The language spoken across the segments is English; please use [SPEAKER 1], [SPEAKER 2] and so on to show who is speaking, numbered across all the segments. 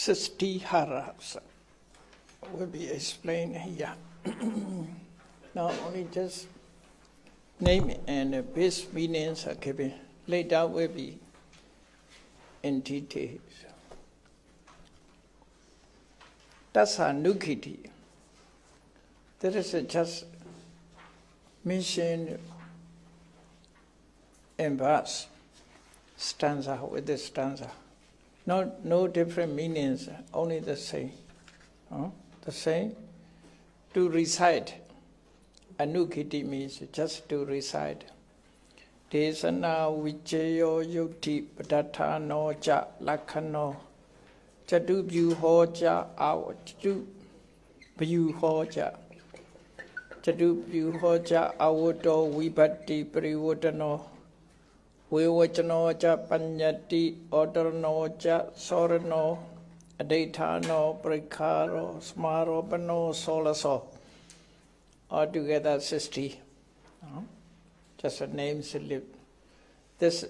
[SPEAKER 1] Sistiharas will be explained here. Now only just name and base meanings are given. Later will be in details. That's a nukiti. That is just mentioned in verse, stanza with the stanza. No different meanings, only the same. The same. To recite. Anukiti means just to recite. Desana vijayo yuti padatano ja lakano jadu vyuhoja awaju vyuhoja jadu vyuhoja awodo vibhati privodano vivachano ja panyati odorno ja sorano adetano prikaro smarobano solaso. Altogether 60. Just a name salute. This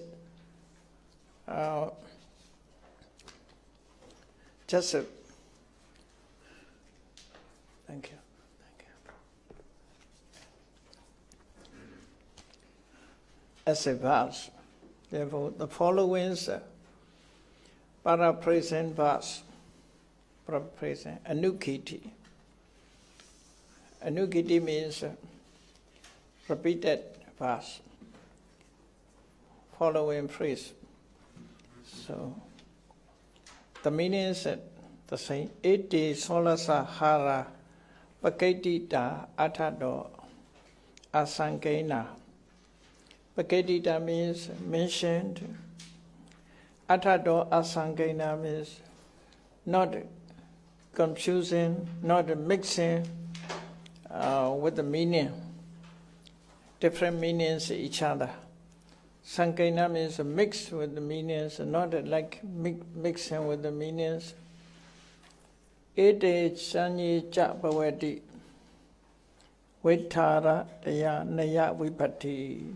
[SPEAKER 1] just a thank you. As a verse. Therefore, the following is paraphrasing verse. Paraphrasing anukiti. Anukiti means repeated verse, following phrase. So, the meaning is the same. Iti solasa hara paketita atado asankena. Paketita means mentioned. Atado asankena means not confusing, not mixing with the meaning. Different meanings each other. Sankena means mixed with the meanings, not like mixing with the meanings. Ete sanyi cha bhavati vitara daya naya vipati.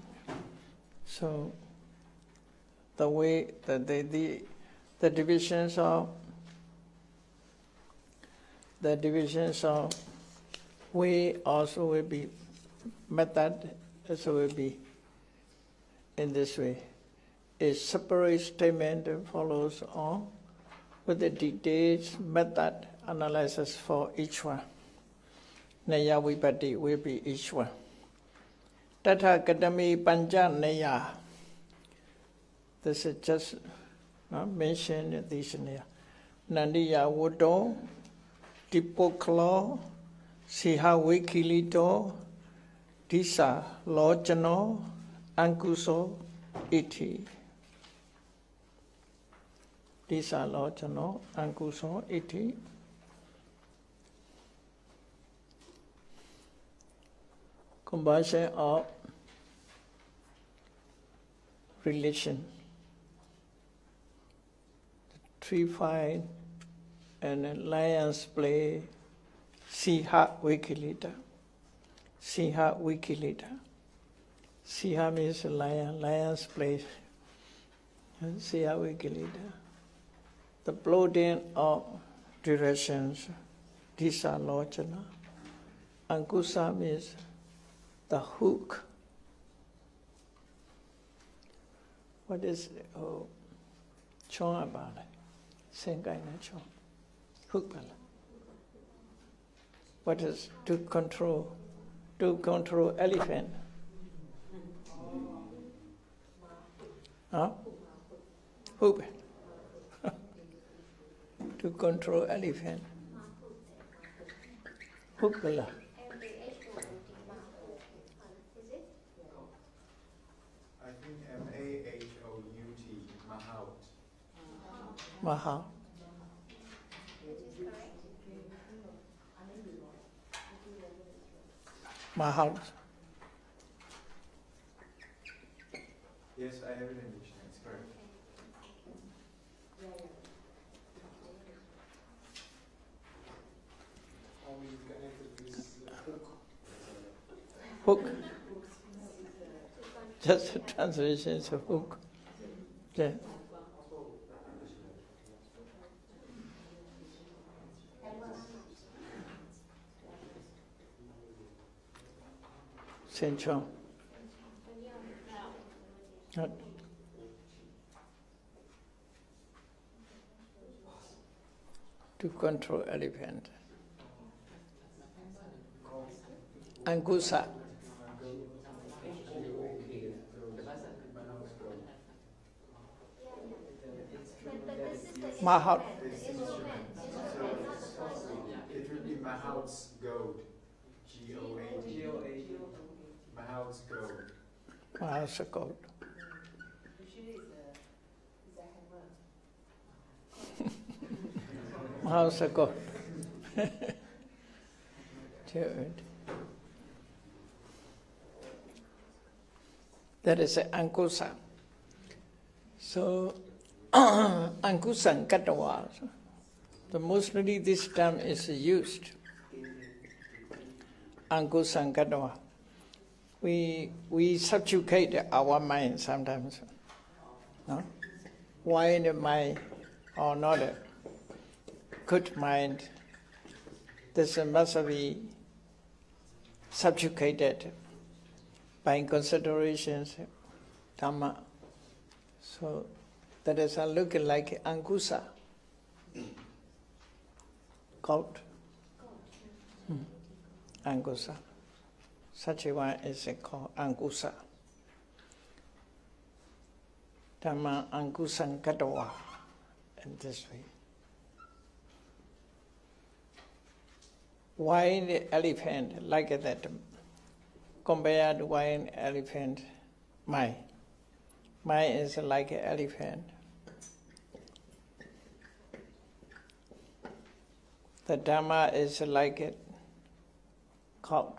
[SPEAKER 1] So the way that the divisions of way also will be method. So will be in this way. A separate statement follows on with the detailed method analysis for each one. Naya vipati will be each one. Tata kadami panja naya. This is just mentioned these naya. Nandiya wodo, tipoklo, siha wikilito, Disa lojano ankuso iti. Disa lojano ankuso iti. Combination of relation. The tree fight and lions play siha wikilita. Siha wikilita. Siha means lion, lion's place. Siha wikilita. The plotting of directions, disa lochana. Ankusa means the hook. What is chong about it? Sengai na chong. Hook bala. What is to control? To control elephant. Hoop. To control elephant. Hook bala.
[SPEAKER 2] I think M-A-H-O-U-T, mahout.
[SPEAKER 1] Mahout. Mahout.
[SPEAKER 2] Yes, I have it in dictionary, it's correct.
[SPEAKER 3] Always connected with
[SPEAKER 1] Hook. Just the translation is a hook. Yeah. Chenchon. To control elephant. Ankusa. Mahat.
[SPEAKER 2] It would be Mahat's goat. G-O-A-T. Mahat's goat.
[SPEAKER 1] Mahat's goat. Mahat's goat. That is Ankusa. So, Ankusan Katawa. The mostly this term is used. Ankusan Katawa. We subjugate our mind sometimes. No? Why the mind or not a good mind? This must be subjugated by considerations, Dhamma. So that is looking like Ankusa. Goat. Ankusa. Such a one is called Ankusa. Dhamma Ankusan Katawa. In this way. Why the elephant like that? Compared to why an elephant, Mai is like an elephant. The Dhamma is like a goat,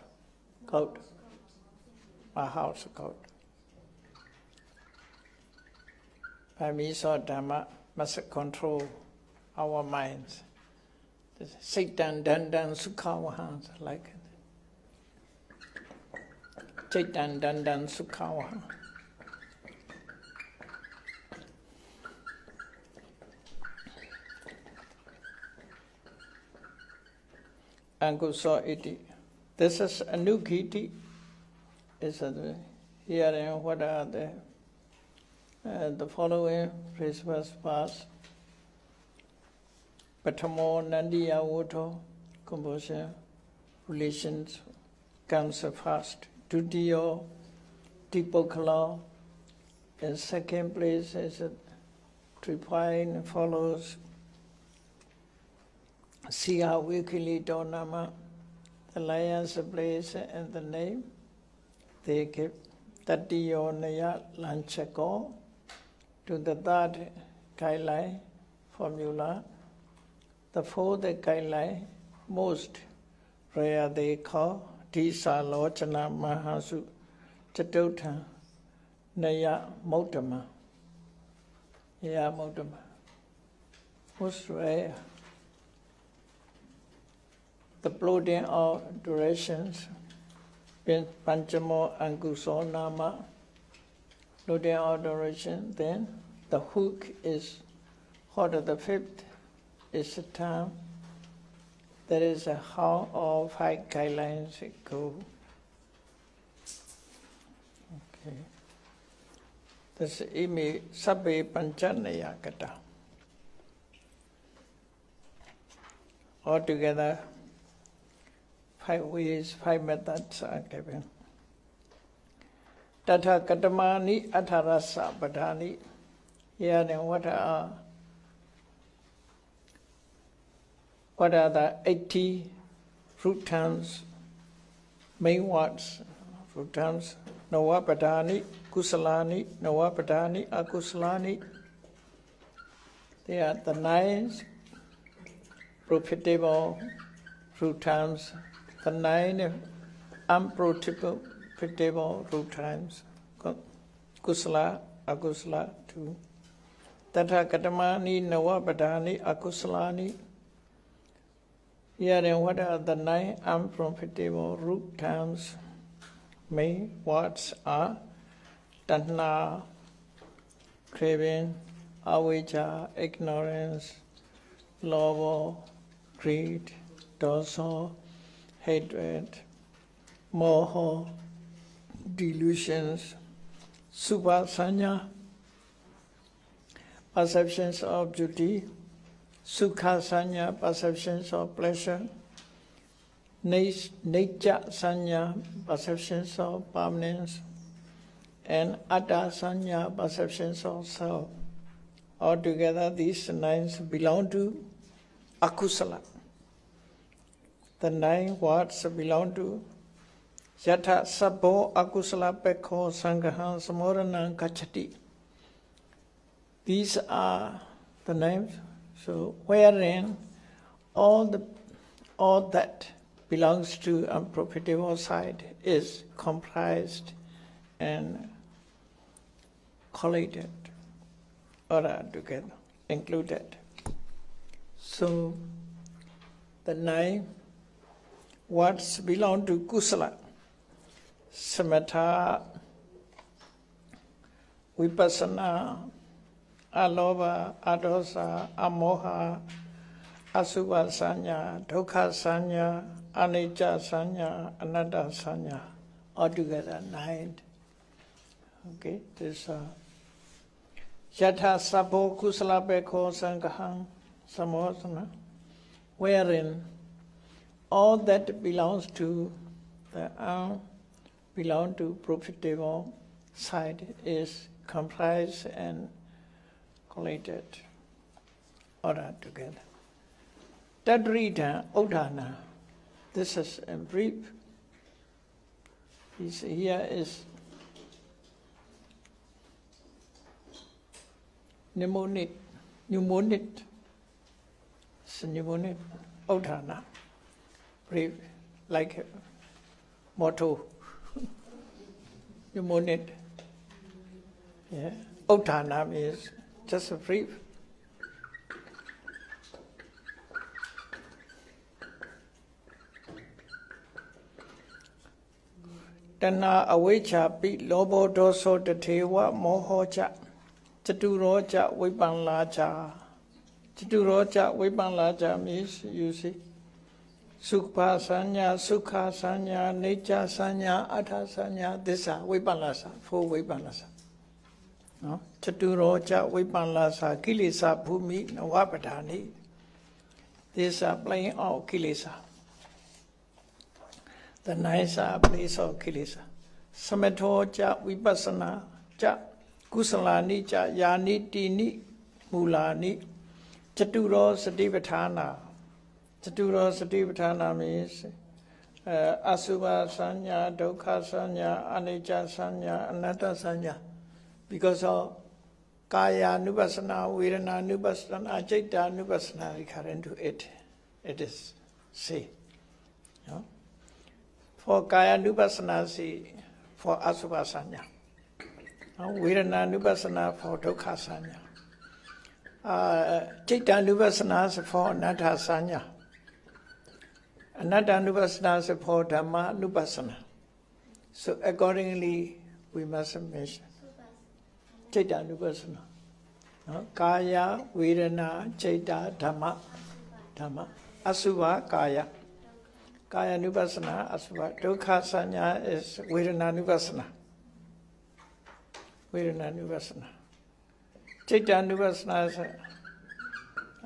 [SPEAKER 1] a house goat. By means of Dhamma, must control our minds. Satan dandan sukhawaha, like it. Satan dandan sukhawaha. Ankusa iti. This is a new kiti. Is hearing what are the following phrase was passed. Patamo Nandiya Voto composition relations comes first. Dutiyo Dipokala. In second place is tripline follows. Siya Wikili Donama, the lion's place and the name. They give Tatiyo Naya Lanchako to the third guideline formula. The fourth guideline, most rare they call Tisa Lochana Mahasu Chatutha Naya Motama. Ya Motama. Most rare. The plotting of durations, Panchamo Ankuso Nama, plotting of duration, then the hook is what are the fifth is the term. There is a how or 5 guidelines go. Okay. This imi sabbe panchanaya kata. Altogether, 5 ways, 5 methods are given. Tata katamani atharasa padhani. Here then what are the 80 root terms, main words, root terms? Nawapadhani, kusalani, nawapadhani, akusalani. They are the 9 profitable root terms, the 9 unprofitable root terms, kusala, akusala, 2. Tata katamani, nawapadhani, akusalani. Here then what are the 9 unprofitable root terms? Main words are tanha, craving, avijja, ignorance, love, greed, dosa, hatred, moha, delusions, Subhasanya, perceptions of beauty, Sukhasanya, perceptions of pleasure, Nature Sanya, perceptions of permanence, and Atta Sanya, perceptions of self. Altogether, these 9 belong to Akusala. The 9 words belong to Yatha Sabbo Akusala Pekho Sangahan Samoranam Kachati. These are the names, so wherein all that belongs to unprofitable side is comprised and collated or together, included. So the 9 words belong to Kusala, Samatha, Vipassana, Aloba, Adosa, Amoha, Asubha Sanya, Dukkha Sanya, Anicca Sanya, Anatta Sanya, altogether 9. Okay, this Yatha Sabbo Kusala Pekho Sangham Samosana, wherein all that belongs to the belong to profitable side is comprised and collated, ordered together. Tadrita Udhana, this is in brief. Here is mnemonic. It's a mnemonic, Udhana. Brief, like motto. Mnemonic. Yeah. Udhana means just a brief. Tana awecha pi lobo doso tatewa mohocha chaturocha vipanlacha. Chaturocha vipanlacha means, you see, Sukha Sanya, Sukha Sanya, Nature Sanya, Atta Sanya, these are vipanlasa, 4 vipanlasa. No? Chaturocha vipanlasa, Kilesa Bhumi Navapadhani. These are playing out Kilesa. The 9 are place of Kilesa. Samatho cha Vipassana cha Kusalani cha Yani Tini Mulani Chaturo Satipatthana. Chaturo Satipatthana means Asubha Sanya, Dukkha Sanya, Anicca Sanya, Anatta Sanya. Because of Kaya Nupassana, Vedana Nupassana, Citta Nupassana recurrent to it. It is say. No? For Kaya Nupassana, see, for Asubha Sanya. Vedana Nupassana for Dukkha Sanya. Citta Nupassana is for Anatta Sanya. Anatta Nupassana is for Dhamma Nupassana. So accordingly, we must mention Citta Nupassana. Kaya, Vedana, Citta, Dhamma. Dhamma. Asubha, Kaya. Kaya Nupassana, Asubha. Dukkha Sanya is Vedana Nupassana. Vedana Nupassana. Citta Nupassana is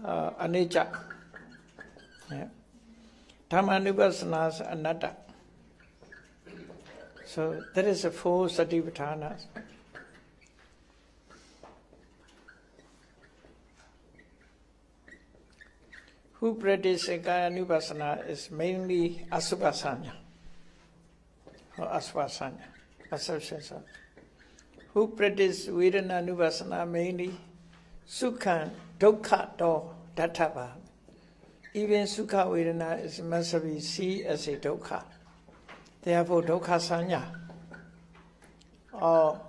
[SPEAKER 1] Anicca. Yeah. Dhamma Nupassana is Anatta. So there is a 4 Satipatthanas. Who practice Kaya Nupassana is mainly Asubha Sanya, or Asubha Sanya, perceptions of. Who practice Vedana Nupassana mainly Sukha, Dukkha, Do, Dattava. Even Sukha Vedana is must be seen as a Dukkha. Therefore, Dukkha Sanya, or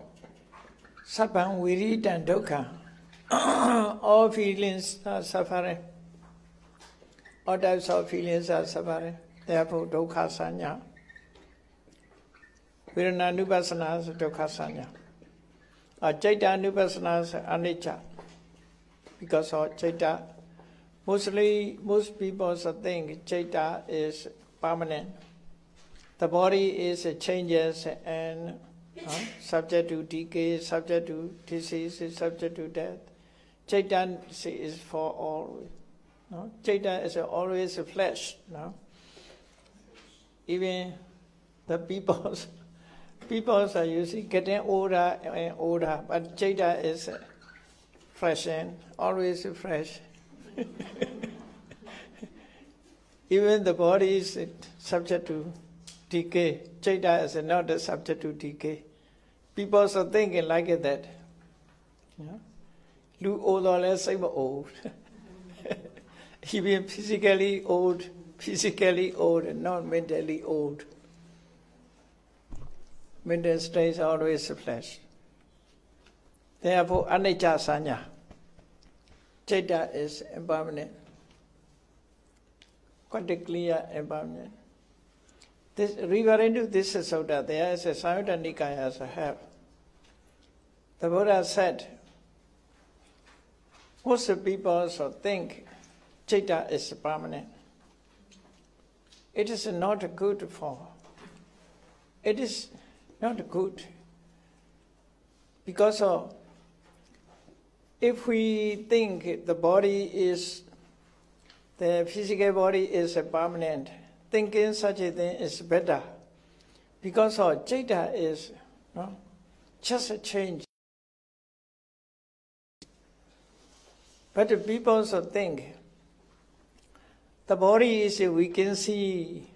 [SPEAKER 1] Sabbang Virita Dukkha, all feelings are suffering. All types of feelings are suffering. Therefore, Dukkha Sanya. Vedana Nupassana is Dukkha Sanya. Citta Nupassana is Anicca. Because of Citta, most people think Citta is permanent. The body is changes and subject to decay, subject to disease, subject to death. Chaitanya is for all. No? Chaitanya is always a flesh. No? Even the peoples are usually getting older and older, but Chaitanya is fresh and always fresh. Even the body is subject to decay. Chaitanya is not subject to decay. People are thinking like that. Lu old or less old. Even physically old, and not mentally old. Mental state always flesh. Therefore, anicca sanya. Chaitanya is impermanent. Quite clear impermanent. This, regarding to this sutta, there is a Samyutta Nikaya as a have. The Buddha said, most people also think Chaitanya is permanent. It is not good for. It is not good. Because of, if we think the physical body is permanent, thinking such a thing is better. Because of Chaitanya is just a change. But the people also think the body is, we can see,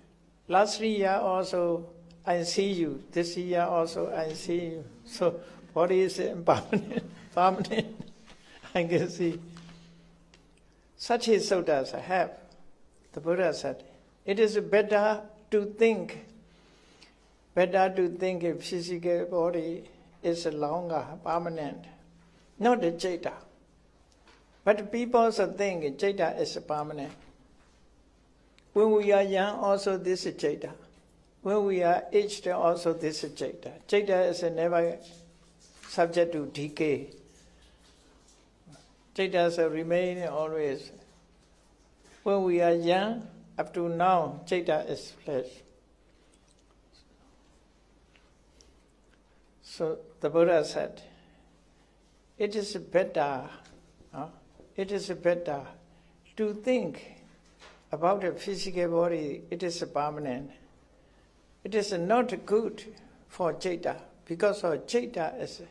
[SPEAKER 1] last year also I see you, this year also I see you. So body is permanent, I can see. Such a suttas I have. The Buddha said, it is better to think a physical body is longer, permanent, not the Chaitanya. But people also think Chaitanya is permanent. When we are young, also this is Chaitanya. When we are aged, also this is Chaitanya. Chaitanya is never subject to decay. Chaitanya remain always. When we are young, up to now, Chaitanya is flesh. So the Buddha said, it is better to think about a physical body. It is permanent. It is not good for Chaitanya, because Chaitanya is a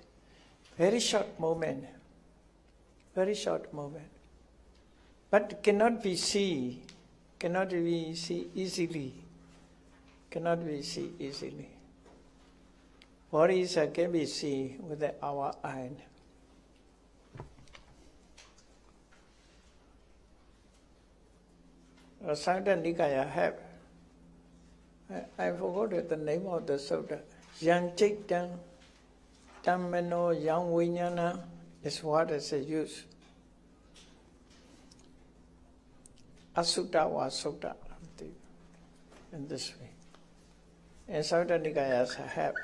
[SPEAKER 1] very short moment. But cannot be seen easily. Bodies can be seen with our eye. Samyutta Nikaya have. I forgot the name of the sutta. Yang Chaitanya Dhammano Yang Vijnana is what is used. Asutta wa sutta. In this way. And Samyutta Nikaya have.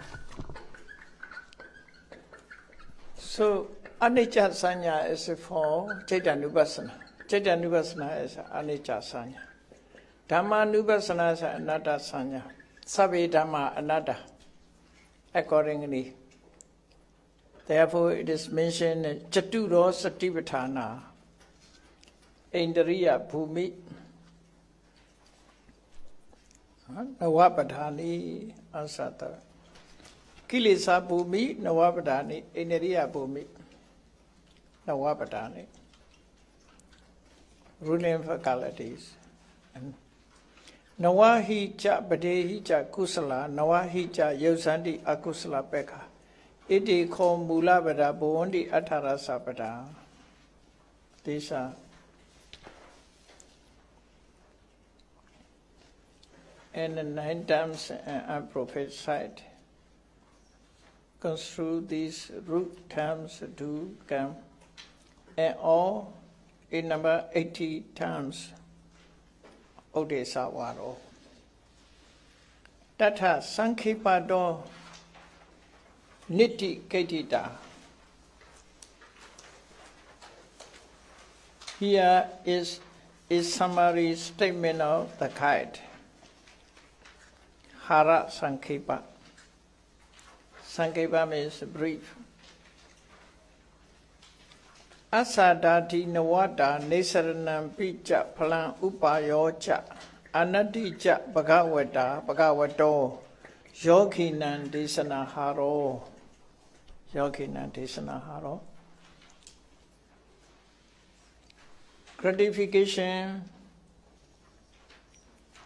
[SPEAKER 1] So anicca sanya is for Chaitanya Nupassana. Chaitanya Nupassana is anicca sanya. Dhamma Nupassana is anatta sanya. Sabbe Dhamma anatta. Accordingly. Therefore it is mentioned Chaturo Satipatthana. Indriya Bhumi. Navapadhani Asata. Kilesa Bhumi, Navapadhani, Indriya Bhumi. Navapadhani. Ruling faculties. Navahi cha Badehi cha Kusala, Navahi cha Yosanti Akusala Pekha. Iti ko Mula Bada Bondi Atara Sapada. These are. And the 9 times I prophesied. Construe these root terms to come, and all in number 80 times. Ode Sawaro. Tatha Sankhipado Niti Ketita. Here is a summary statement of the guide. Hara Sankhipa. Sankeba means brief. Asadati nawata nesaranam picha phalan upayocha anaticha bhagavato yoginan desanaharo. Yoginan desanaharo. Gratification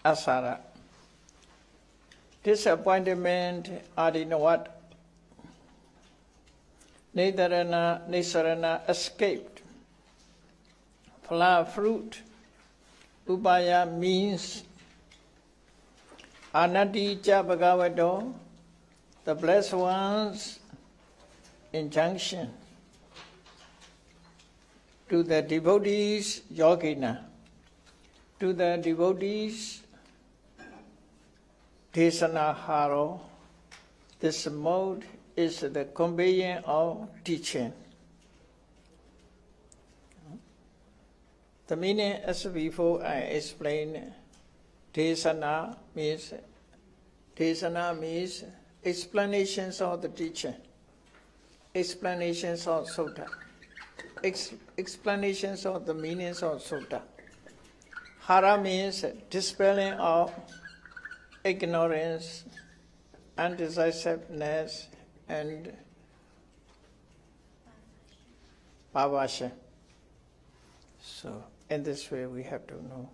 [SPEAKER 1] asara. Disappointment adinawat. Nisarana escaped. Phala fruit. Upaya means. Anadija Bhagavato, the blessed one's injunction to the devotees, yogina, to the devotees, desanaharo. This mode is the conveying of teaching. The meaning, as before I explained, desana means explanations of the teaching, explanations of sutta, explanations of the meanings of sutta. Hara means dispelling of ignorance, undecisiveness, and pavasha. So, in this way, we have to know.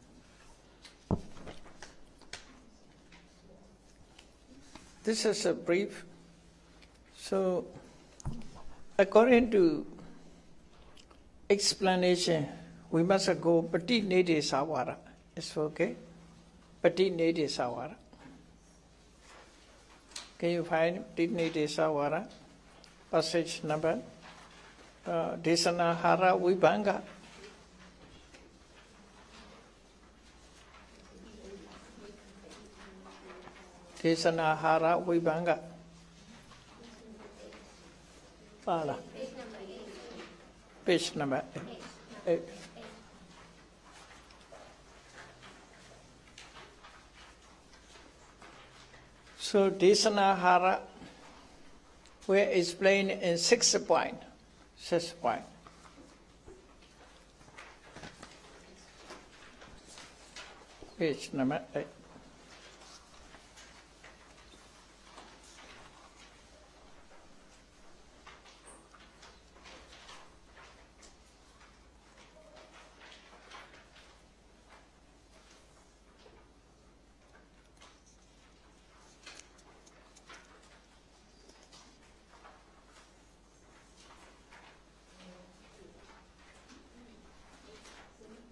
[SPEAKER 1] This is a brief. So, according to explanation, we must go Pati Nedi Sawara. It's okay? Pati Nedi Sawara. Can you find Pati Nedi Sawara? Passage number. Desana Hara Vibhanga. Desana Hara Vibhanga. Pala. Page number 8. So Desana Hara we explain in 6 points. 6 points. Page number 8.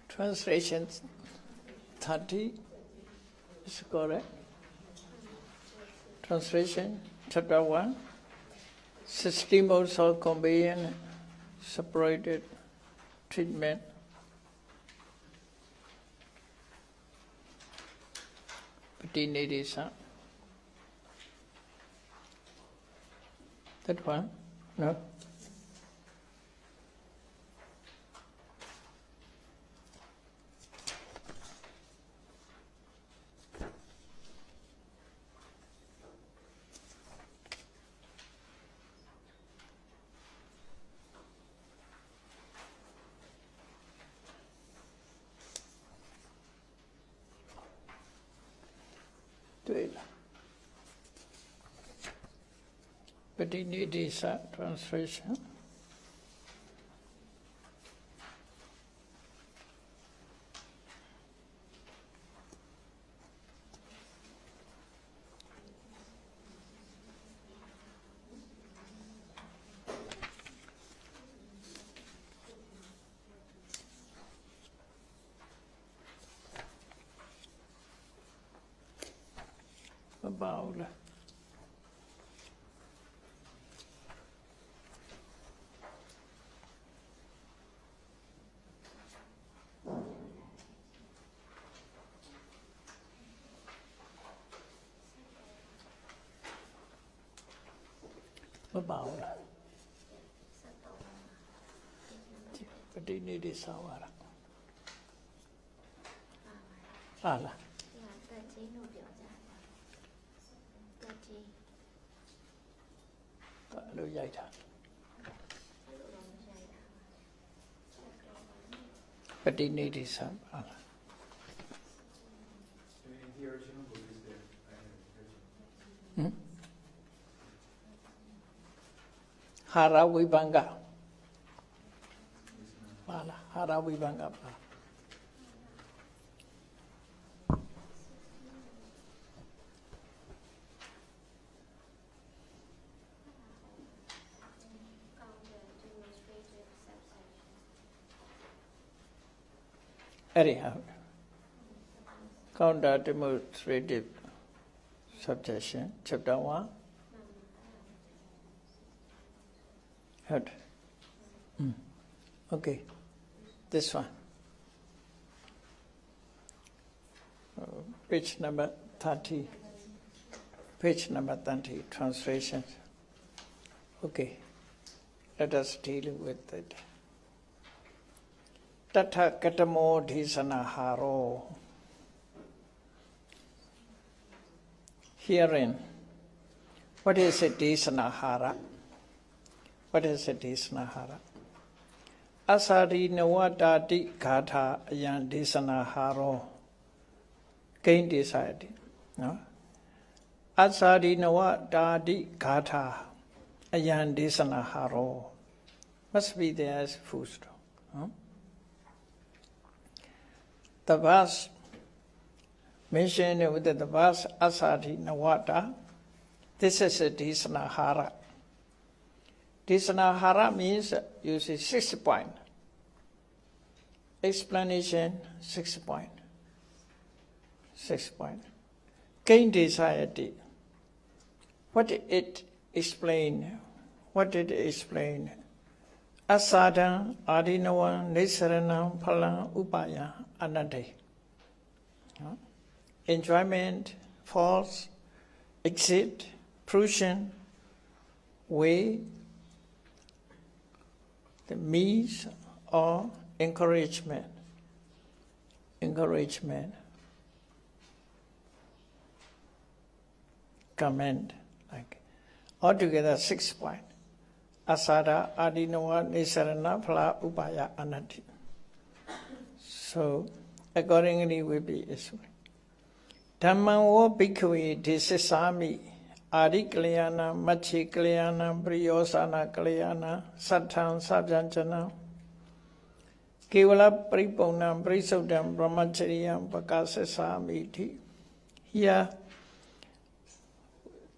[SPEAKER 1] Translation 30 is correct. Translation chapter 1. 60 modes of conveying separated treatment. Pati Nidisa. That one? No? Pati Nidisa translation. About Pati Nidisa Sawara. Ala. lo yaita. Pati niti sam.
[SPEAKER 2] The original book is there. I have it.
[SPEAKER 1] Hara Vibhanga. Pala. Hara Vibhanga. Anyhow, counter demonstrative subjection, chapter 1. Heard? Okay, this one. Page number 30. Page number 30, translations. Okay, let us deal with it. Tatha katamo dhisanaharo. Herein, what is a dhisanahara? What is a dhisanahara? Asari nawadati gatha ayan dhisanaharo. Gain decided. No? Asari nawadati gatha ayan dhisanaharo. Must be there as full stop. Huh? The verse mentioned with the verse Asadi Nawata, this is a Dhisanahara. Dhisanahara means, you see, 6 point. Explanation, 6 point. 6 point. Gain desire. What did it explain? What did it explain? Asada, Adinawa, Nisarana, Pala, Upaya, Anante. Enjoyment, force, exit, fruition, way, the means, or encouragement. Encouragement. Comment, like altogether 6 points. Asada, Adinawa, Nisarana, Phala, Upaya, Anati. So, accordingly will be this way. Dhammawo bhikkhave dhisasami adi kalyana, machi kalyana, priyosana kalyana, sattham sabjanjana, kevala paripunam, prisudam, brahmacharyam, pakasasami. Here,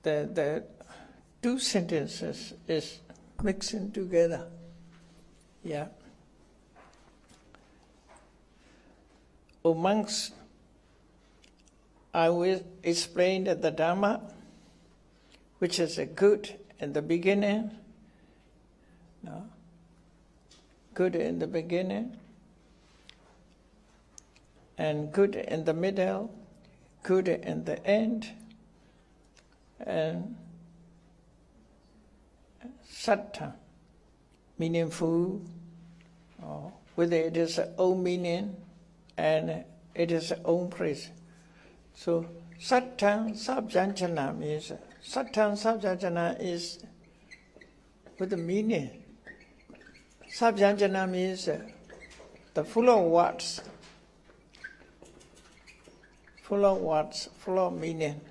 [SPEAKER 1] the 2 sentences is mixing together. Yeah. Amongst, I will explain the Dhamma, which is a good in the beginning. No? Good in the beginning, and good in the middle, good in the end, and sattva, meaningful, whether it is own meaning and it is own praise. So sattva sabjanjana means, sattva sabjanjana is with the meaning. Sabjanjana means the full of words, full of meaning.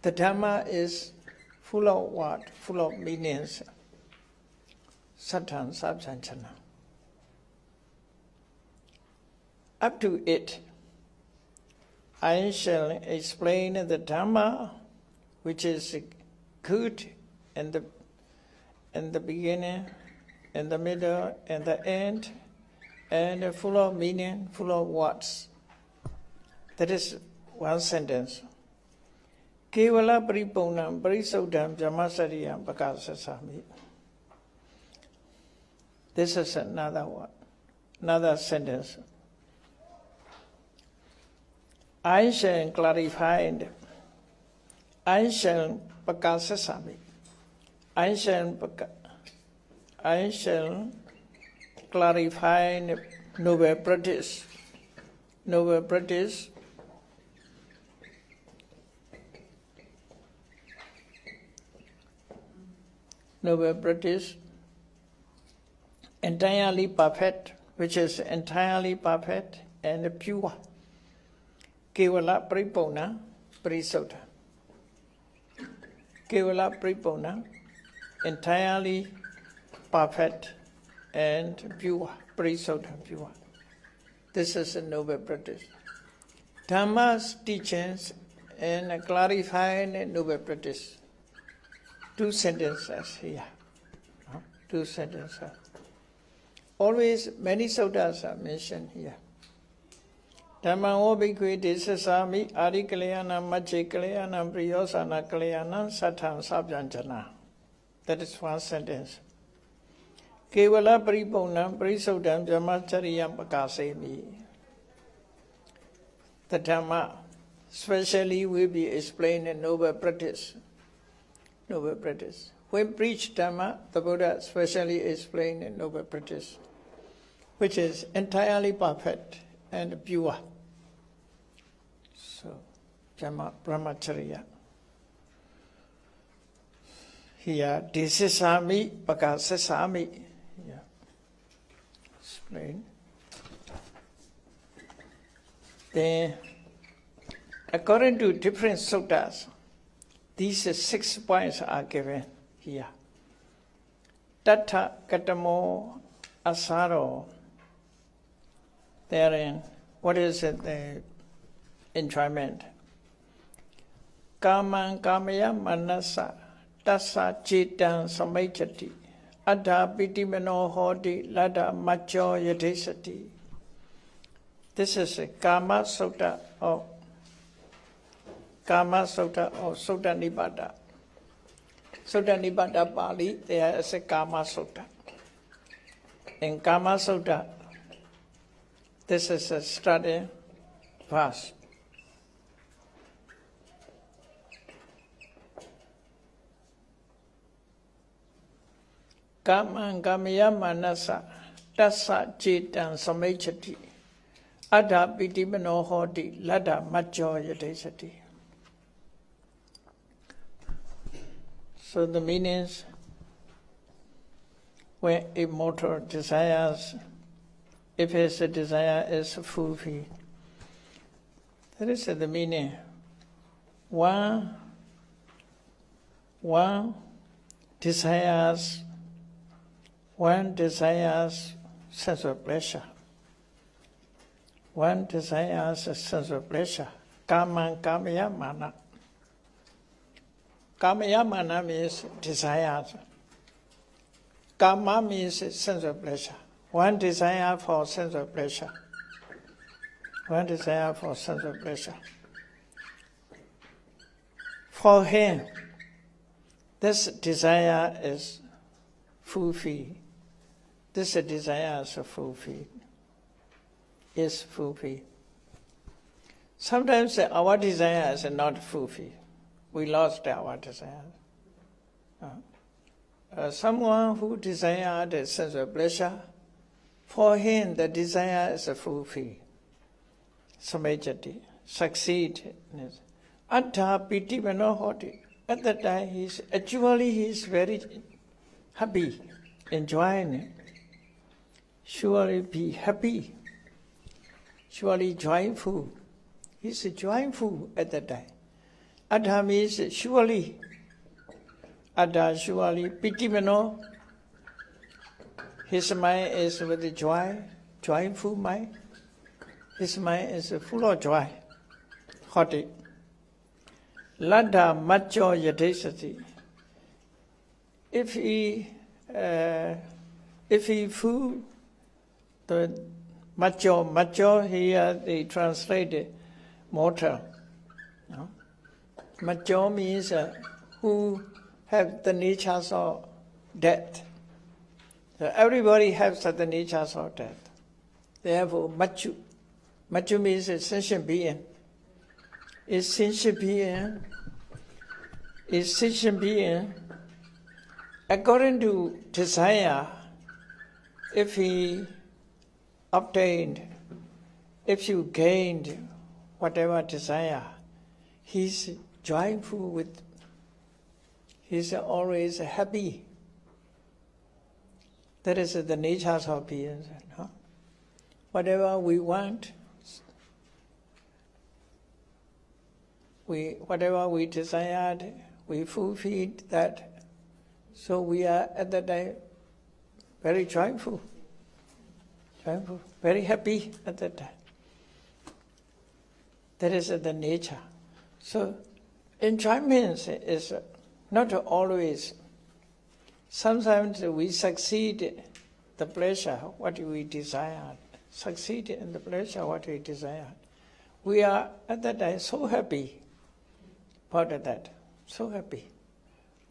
[SPEAKER 1] The Dhamma is full of what? Full of meanings. Sattva sabjanjana. Up to it, I shall explain the Dhamma, which is good in the beginning, in the middle, and the end, and full of meaning, full of words. That is 1 sentence. Kevala paripunam parisudam brahmacharyam pakasasami. This is another one, another sentence. I shall clarify, I shall pakasasami. I shall clarify noble practice. Noble practice. noble practice, entirely perfect, which is entirely perfect and pure. Kevala Pripona Prisota. Kevala Pripona, entirely perfect and pure. Prisota, pure. This is a noble practice. Dhamma's teachings and clarifying noble practice. 2 sentences here. 2 sentences. Always many suttas are mentioned here. Dhamma bhikkhu desasami ari kalyana majje kalyana priyosana kalyana satham sabyanjana. That is 1 sentence. Kevala paripona parisodam brahmacharya pakasemi. The Dhamma specially will be explained in noble practice. Noble practice. When preached Dhamma, the Buddha specially explained in noble practice, which is entirely perfect and pure. So, brahmacharya. Here, desasami pakasami. Yeah. Explain. Then, according to different suttas, these 6 points are given here. Tattha katamo asaro. Therein, what is it, the enjoyment? Kaman kamaya manasa tassa citan samaichati adha pitimano hodi lada macho yadesati. This is a Kama Sutta of Sutta Nibbata. Sutta Nibbata Pali, there is a Kama Sutta. In Kama Sutta, this is a study verse. Kaman kamaya manasa tassa citan samaichati adha pitimano hodi lada macho yadesati. So the meanings, when immortal desires, if his desire is fulfilled, that is the meaning. One desires sense of pleasure. One desires a sense of pleasure. Kaman kamaya mana. Kamaya mana means desires. Kama means sense of pleasure. One desire for sense of pleasure. One desire for sense of pleasure. For him, this desire is fulfilled. This desire is fulfilled. Is fulfilled. Sometimes our desire is not fulfilled. We lost our desire. Someone who desired a sense of pleasure, for him the desire is fulfilled. Samajati, succeed. Atta piti manohoti. At that time he is very happy, enjoying it. Surely be happy. Surely joyful. He is joyful at that time. Adha means surely. Adha surely. Pitimano. His mind is with joy, joyful mind. His mind is full of joy. Hoti. Lada macho yadesati. If he full the macho here they translate mortal. No? Macho means who have the natures of death. So everybody has the natures of death. Therefore, machu. Machu means a sentient being. Is sentient being, according to desire, if he obtained, if you gained whatever desire, he's joyful with, he's always happy. That is the nature of being. No? Whatever we want, whatever we desired, we fulfilled that. So we are at that time very joyful, very happy at that time. That is the nature. So enjoyment is not always. Sometimes we succeed the pleasure, what we desire. Succeed in the pleasure, what we desire. We are at that time so happy about that. So happy.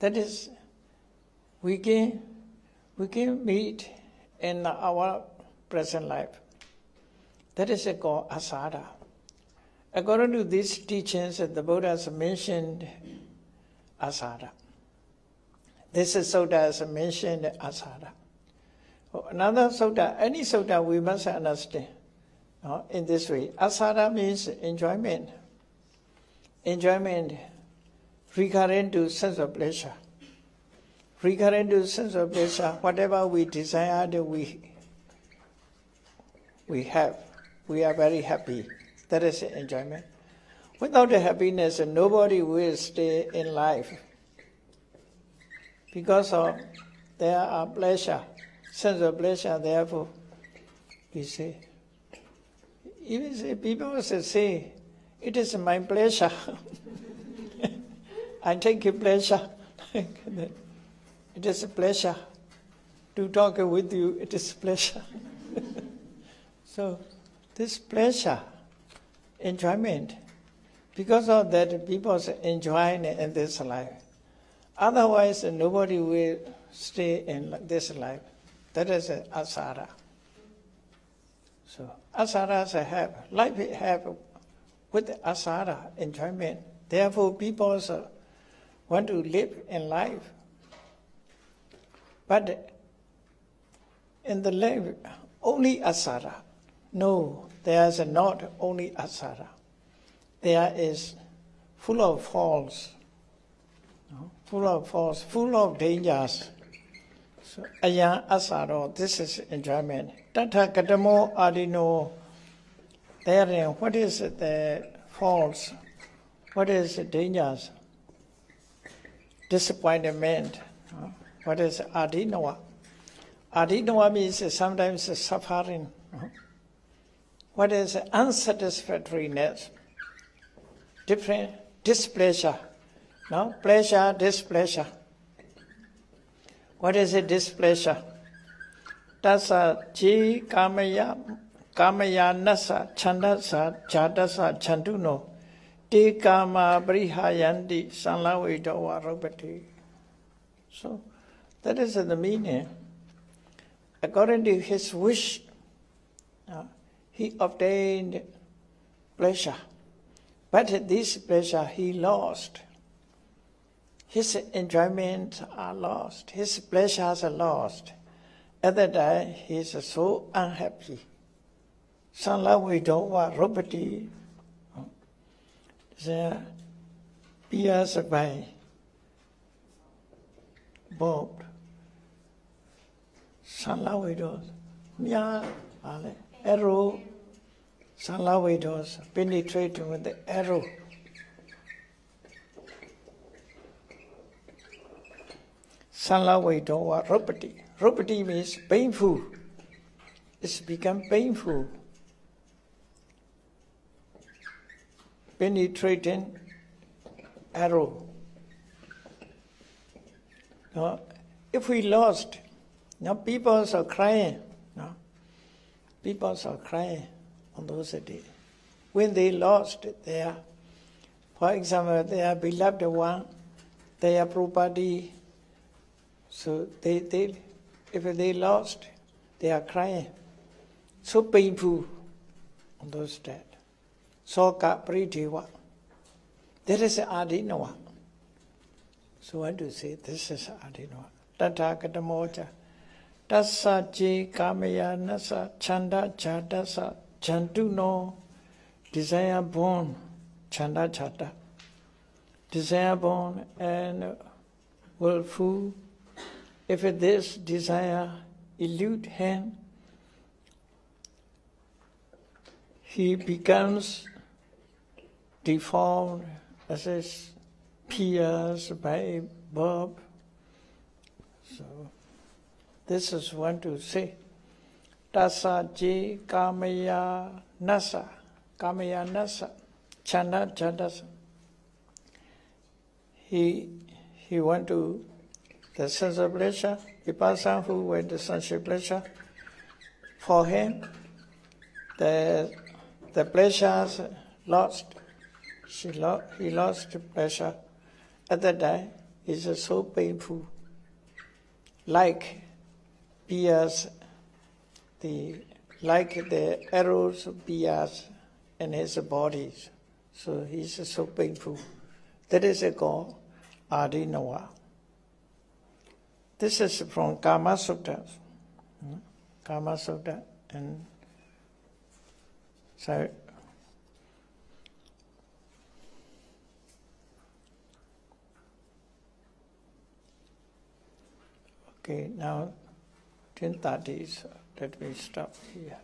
[SPEAKER 1] That is, we can meet in our present life. That is called asada. According to these teachings, the Buddha has mentioned asada. This sutta has mentioned asada. Another sutta, any sutta we must understand in this way. Asada means enjoyment. Enjoyment recurrent to sense of pleasure. Recurrent to sense of pleasure, whatever we desire, we have. We are very happy. That is enjoyment. Without the happiness, nobody will stay in life. Because of there are pleasure, sense of pleasure, therefore, we say, even people say, it is my pleasure. I take a pleasure. It is a pleasure to talk with you. It is a pleasure. So, this pleasure, enjoyment, because of that, people enjoy in this life. Otherwise, nobody will stay in this life. That is asara. So, asaras have, life have with asara, enjoyment. Therefore, people want to live in life. But in the life, only asara. No, there is not only asara. There is full of faults. Full of faults, full of dangers. So, ayan asaro, this is enjoyment. Tata katamo adino, therein, what is the faults? What is the dangers? Disappointment. What is adinoa? Adinoa means sometimes suffering. What is unsatisfactoriness? Different displeasure. No? Pleasure, displeasure. What is a displeasure? Tasa ji kamaya nasa chandasa jadasa chanduno te kama brihayandi sanlavidawa robati. So that is the meaning. According to his wish, he obtained pleasure. But this pleasure he lost. His enjoyments are lost. His pleasures are lost. At that time, he is so unhappy. Sanlavidawa robati. Pias by Bob. Sanlavidos. Mya arrow. Sanlavidos penetrating with the arrow. Sanlavidawa robati. Robati means painful. It's become painful. Penetrating arrow. Now, if we lost, now people are crying. No? People are crying on those days. When they lost their, for example, their beloved one, their property, so if they lost, they are crying. So painful on those days. Soka pritiwa. That is adinawa. So what do you say? This is adinawa. Tata katamocha. Tassa je kamaya nasa chanda chadasa chantuno. Desire born chanda chata. Desire born and willful. If this desire elude him, he becomes deformed as is pierced by a barb. So this is one to say. Tasa je kamaya nasa, chana jadasa. He went to the sense of pleasure. The person who went to sense of pleasure, for him, the pleasures lost. He lost pleasure. At that time, it's so painful. Like pierce like the arrows pierce in his body. So he's so painful. That is called Adinava. This is from Kama Sutta. Kama Sutta. And so okay, now 10:30, so let me stop here.